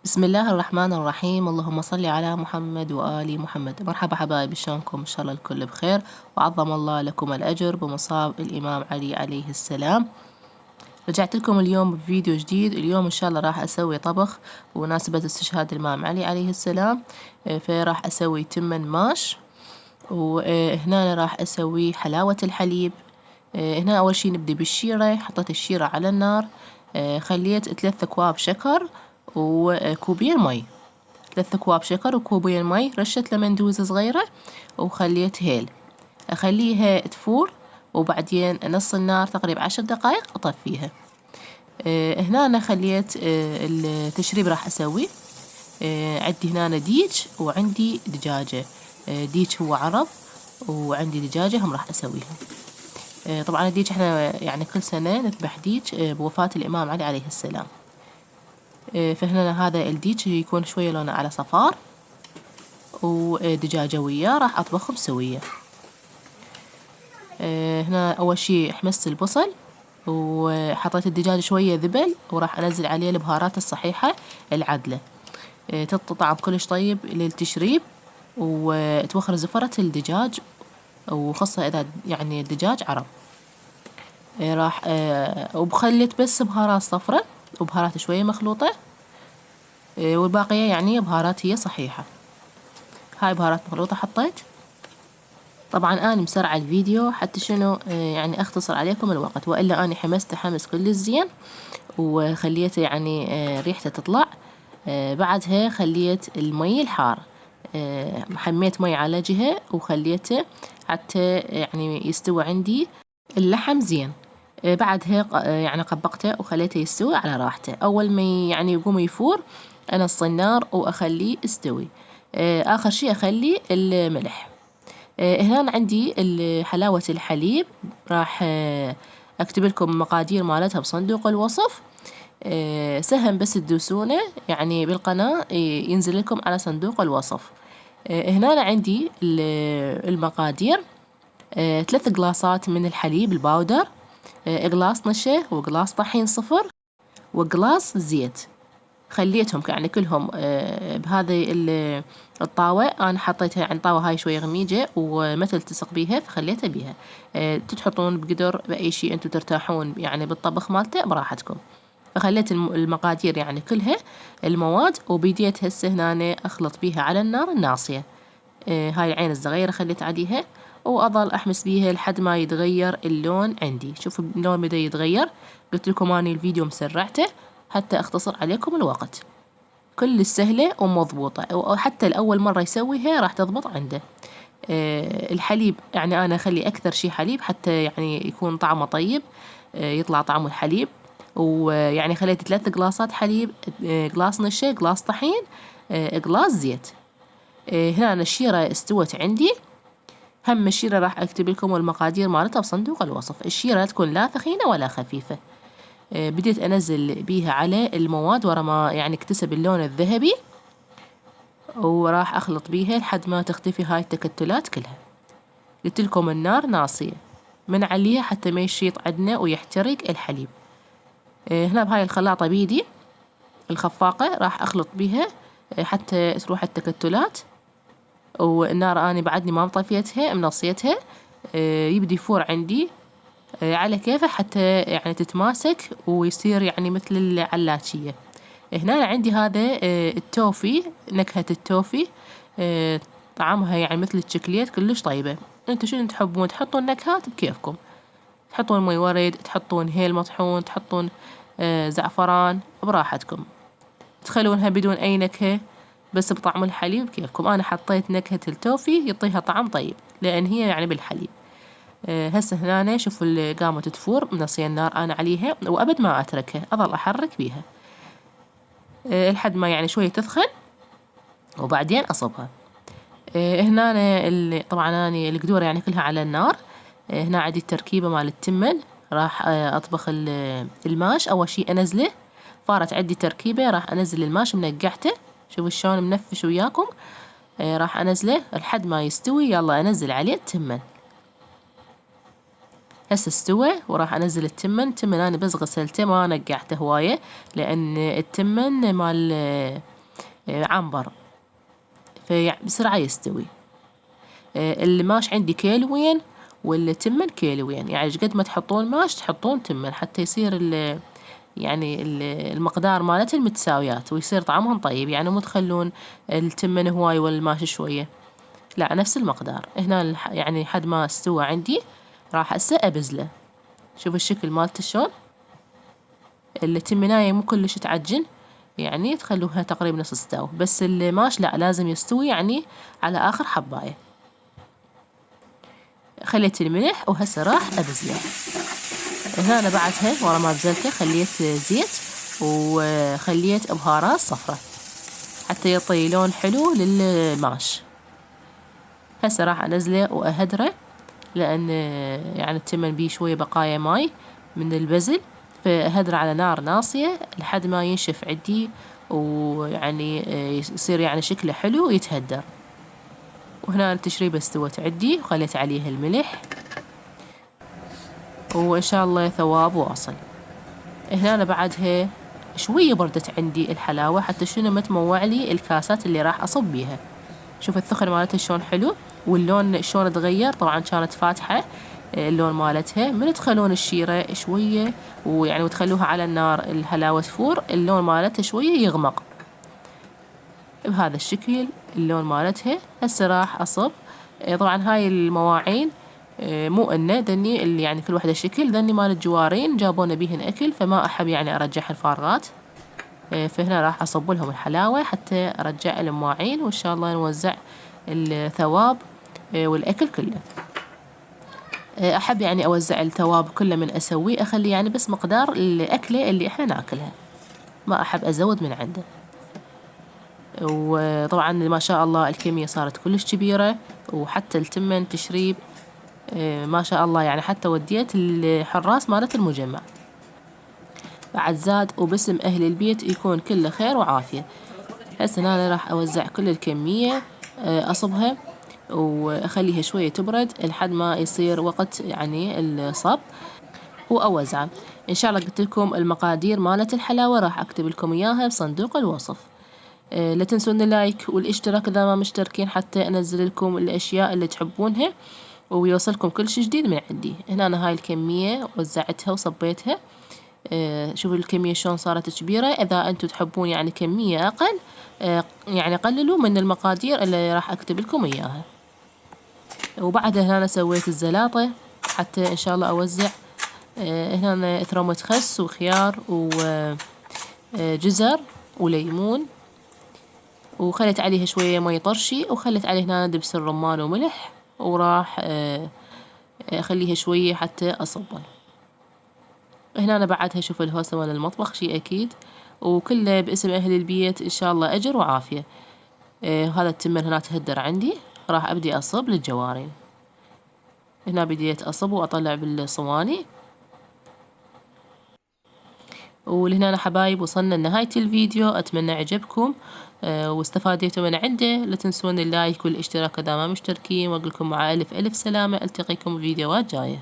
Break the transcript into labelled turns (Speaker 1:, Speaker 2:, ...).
Speaker 1: بسم الله الرحمن الرحيم. اللهم صل على محمد وآل محمد. مرحبا حبايبي، شلونكم؟ إن شاء الله الكل بخير، وعظم الله لكم الأجر بمصاب الإمام علي عليه السلام. رجعت لكم اليوم بفيديو جديد. اليوم إن شاء الله راح أسوي طبخ بمناسبة استشهاد الإمام علي عليه السلام. فراح أسوي تمن ماش، وهنا راح أسوي حلاوة الحليب. هنا أول شي نبدأ بالشيرة. حطيت الشيرة على النار، خليت 3 أكواب شكر وكوبين مي. 3 أكواب شكر وكوبين مي، رشة لمندوزة صغيرة، وخليت هيل. أخليها تفور، وبعدين نص النار تقريبا 10 دقايق أطفيها. هنا أنا خليت التشريب راح أسوي. عندي هنا ديج وعندي دجاجة. ديج هو عرب، وعندي دجاجة هم راح أسويها. طبعا الديج احنا يعني كل سنة نذبح ديج بوفاة الإمام علي عليه السلام. فهنا هذا الديج يكون شوية لونه على صفار، ودجاجة وياه راح أطبخهم سوية. هنا أول شي حمست البصل، وحطيت الدجاج شوية ذبل، وراح أنزل عليه البهارات الصحيحة العدلة. تعطي طعم كلش طيب للتشريب، وتوخر زفرة الدجاج، وخاصة إذا يعني الدجاج عرب. راح وبخليت بس بهارات صفرة وبهارات شوية مخلوطة، والباقية يعني بهارات هي صحيحة. هاي بهارات مخلوطة حطيت. طبعا أنا مسرعة الفيديو حتى شنو يعني أختصر عليكم الوقت، وإلا أنا حمسته حمس كل الزين، وخليته يعني ريحته تطلع. بعدها خليت المي الحار، حميت مي على جهة وخليته حتى يعني يستوي عندي اللحم زين. بعدها يعني قبقته وخليته يستوي على راحته. أول ما يعني يقوم يفور أنص النار وأخليه يستوي. آخر شي أخلي الملح. هنا عندي حلاوة الحليب، راح أكتب لكم مقادير مالتها بصندوق الوصف. سهم بس تدوسونه يعني بالقناة ينزل لكم على صندوق الوصف. هنا عندي المقادير. 3 قلاصات من الحليب الباودر، قلاص نشا، وقلاص طحين صفر، وقلاص زيت. خليتهم يعني كلهم بهذه الطاوة. أنا حطيتها يعني طاوة هاي شوية غميجة وما تلتصق بيها، فخليتها بيها. تحطون بقدر بأي شيء أنتم ترتاحون يعني بالطبخ مالته براحتكم. فخليت المقادير يعني كلها المواد، وبديت هسه هنا أخلط بيها على النار الناصية. هاي العين الصغيرة خليت عليها، وأظل أحمس بيها لحد ما يتغير اللون عندي. شوفوا اللون بدأ يتغير. قلت لكم أني الفيديو مسرعته حتى أختصر عليكم الوقت. كل سهلة ومضبوطة، وحتى الأول مرة يسويها راح تضبط عنده. الحليب يعني أنا أخلي أكثر شي حليب حتى يعني يكون طعمه طيب، يطلع طعمه الحليب. ويعني خليت 3 قلاصات حليب، قلاص نشا، قلاص طحين، قلاص زيت. هنا الشيرة استوت عندي. هم الشيرة راح أكتب لكم المقادير مالتها بصندوق الوصف. الشيرة لا تكون لا ثخينة ولا خفيفة. بديت أنزل بيها على المواد ورا ما يعني اكتسب اللون الذهبي، وراح أخلط بيها لحد ما تختفي هاي التكتلات كلها. قلت لكم النار ناصية من عليها حتى ما يشيط عندنا ويحترق الحليب. هنا بهاي الخلاطة بيدي الخفاقة راح أخلط بيها حتى تروح التكتلات. والنار أنا بعدني ما مطفيتها، منصيتها. يبدي يفور عندي على كيفه حتى يعني تتماسك ويصير يعني مثل العلاتشية. هنا عندي هذا التوفي، نكهة التوفي، طعمها يعني مثل الشوكليت كلش طيبة. انتو شنو تحبون تحطون نكهات بكيفكم، تحطون مي ورد، تحطون هيل مطحون، تحطون زعفران، براحتكم. تخلونها بدون أي نكهة بس بطعم الحليب كيفكم. أنا حطيت نكهة التوفي يعطيها طعم طيب لأن هي يعني بالحليب. هسه هنا شوفوا اللي قامت تفور، منصية النار أنا عليها، وأبد ما أتركها، أظل أحرك بيها لحد ما يعني شوية تثخن، وبعدين أصبها. هنا طبعا أنا القدورة يعني كلها على النار. هنا عندي التركيبة مال التمن. راح أطبخ الماش. أول شي أنزله، صارت عندي تركيبة راح أنزل الماش منقعته. شوفوا شلون منفش وياكم. راح أنزله لحد ما يستوي. يلا أنزل عليه التمن. هسه استوى وراح أنزل التمن. أنا بس غسلته ما نقعته هواية، لأن التمن مال عنبر، فبسرعة يستوي. الماش عندي كيلوين والتمن كيلوين، يعني قد ما تحطون ماش تحطون تمن حتى يصير يعني المقدار مالتهم متساويات ويصير طعمهم طيب، يعني مو تخلون التمن هواي والماش شوية، لا نفس المقدار. هنا يعني حد ما استوى عندي راح هسه أبزله. شوف الشكل مالته شلون، التمناية مو كلش تعجن، يعني تخلوها تقريبا نص استوى، بس الماش لا لازم يستوي يعني على آخر حباية. خليت الملح وهسه راح أبزله. هنا أنا بعدها ورا ما بزلته خليت زيت وخليت بهارات صفرة حتى يعطي لون حلو للماش. هسه راح أنزله وأهدره، لأن يعني التمن بيه شوية بقايا ماي من البزل، فأهدره على نار ناصية لحد ما ينشف عندي، ويعني يصير يعني شكله حلو ويتهدر. وهنا التشريبة استوت عندي وخليت عليها الملح، وإن شاء الله ثواب واصل. هنا أنا بعدها شوية بردت عندي الحلاوة حتى شنو ما تموع لي الكاسات اللي راح أصب بيها. شوف الثخن مالتها شلون حلو، واللون شلون تغير، طبعا كانت فاتحة اللون مالتها. من تخلون الشيرة شوية ويعني وتخلوها على النار الحلاوة تفور، اللون مالتها شوية يغمق بهذا الشكل اللون مالتها. هسه راح أصب. طبعا هاي المواعين مو إنه ذني اللي يعني كل وحدة شكل، ذني مال الجوارين جابونا بيهن أكل، فما أحب يعني أرجعهن فارغات. فهنا راح أصب لهم الحلاوة حتى أرجع المواعين، وإن شاء الله نوزع الثواب والأكل كله. أحب يعني أوزع الثواب كله من أسويه، أخلي يعني بس مقدار الأكلة اللي إحنا ناكلها، ما أحب أزود من عنده. وطبعا ما شاء الله الكمية صارت كلش كبيرة، وحتى التمن تشريب ما شاء الله، يعني حتى وديت الحراس مالت المجمع بعد زاد، وباسم أهل البيت يكون كله خير وعافية. هسه أنا راح أوزع كل الكمية، أصبها وأخليها شوية تبرد لحد ما يصير وقت يعني الصب وأوزعه. إن شاء الله قلت لكم المقادير مالت الحلاوة راح أكتب لكم إياها بصندوق الوصف. لا تنسون اللايك والاشتراك إذا ما مشتركين حتى أنزل لكم الأشياء اللي تحبونها ويوصلكم كل شيء جديد من عندي. هنا أنا هاي الكمية وزعتها وصبيتها. شوفوا الكمية شلون صارت كبيرة. إذا أنتم تحبون يعني كمية أقل يعني قللوا من المقادير اللي راح أكتب لكم إياها. وبعدها هنا أنا سويت الزلاطة حتى إن شاء الله أوزع. هنا أنا ثرمت خس وخيار وجزر وليمون، وخلت عليها شوية مي طرشي، وخلت عليه هنا دبس الرمان وملح، وراح أخليها شوية حتى أصبن. هنا أنا بعدها شوف الهوسة مال المطبخ شي أكيد، وكله باسم أهل البيت إن شاء الله أجر وعافية. هذا التمر هنا تهدر عندي، راح أبدي أصب للجوارين. هنا بديت أصب وأطلع بالصواني. ولهنا أنا حبايب وصلنا لنهاية الفيديو، أتمنى عجبكم واستفاديتوا من عنده. لا تنسون اللايك والاشتراك إذا ما مشتركين، وأقول لكم مع ألف ألف سلامة. ألتقيكم بفيديوهات جاية.